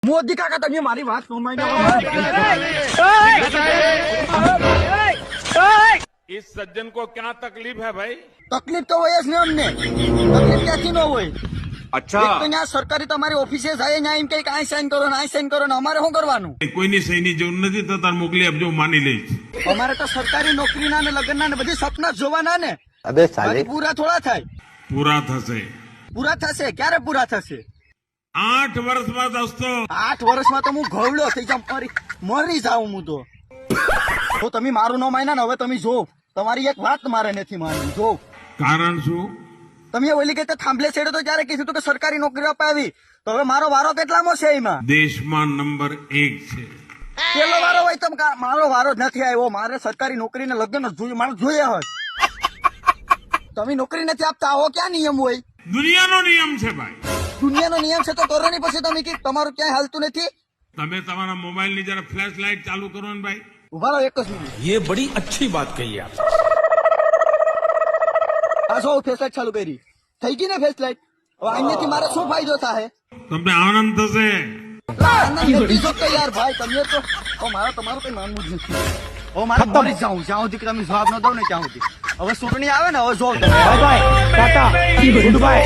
મોદી કાકા તમે મારી વાત इस सज्जन को क्या तकलीफ है भाई? તકલીફ તો હોય જ ને અમને, તકલીફ ક્યાંથી ન હોય? अच्छा એક તો ત્યાં સરકારી તમારી ઓફિસે જાય ત્યાં એમ કે આ સાઈન કરો ને આ સાઈન કરો ને અમારે શું કરવાનું? કોઈની સહીની જરૂર નથી તો તાર મોકલી આપજો, માની લઈશ. અમારે તો સરકારી નોકરીના ને લગ્નના ને બધી સપના જ જોવાના ને. બાકી પૂરા થોડા થાય. પૂરા થશે. પૂરા થશે ક્યારે પૂરા થશે? 8 વર્ષમાં દોસ્તો. 8 વર્ષમાં તો હું ઘવડો થઈ જાઉં, મરી જાઉં હું તો તમે મારું ન માન્યા ને હવે તમે જો, તમારી એક વાત મારે નથી માનવી. જો કારણ શું? તમે ઓલી કે થાંભલે છેડે તો જયારે કીધું કે સરકારી નોકરી અપાવી, તો હવે મારો વારો કેટલામો છે એમાં? દેશમાં નંબર 1 છે. પેલો વારો હોય તો મારો વારો જ નથી આવ્યો. મારે સરકારી નોકરીને લગ્ન જ જોઈએ, મારે જોઈએ હોય. તમે નોકરી નથી આપતા, આવો ક્યાં નિયમ હોય? દુનિયાનો નિયમ છે ભાઈ. દુનિયાનો નિયમ છે તો કરો ને પછી તમે કે તમારું ક્યાંય હાલતું નથી. તમે તમારા મોબાઈલ ની જરા ફ્લેશ લાઇટ ચાલુ કરો ને ભાઈ. ઉભા રહો એક જ મિનિટ. ये बड़ी अच्छी बात कही आप. આ જો ફેસ લાઇટ ચાલુ કરી, થઈ ગઈ ને ફેસ લાઇટ. હવે અહીંયાથી મારે શું ફાયદો થાય? તમને આનંદ થશે. આનંદ નથી શકતો યાર ભાઈ, તમે તો મારે તમારું કઈ માનવું જ નથી. હવે મારે મરી જાઉં જ્યાં સુધી તમે જવાબ ન દો ને ત્યાં સુધી. હવે ચૂંટણી આવે ને હવે જો. Bye bye tata good bye.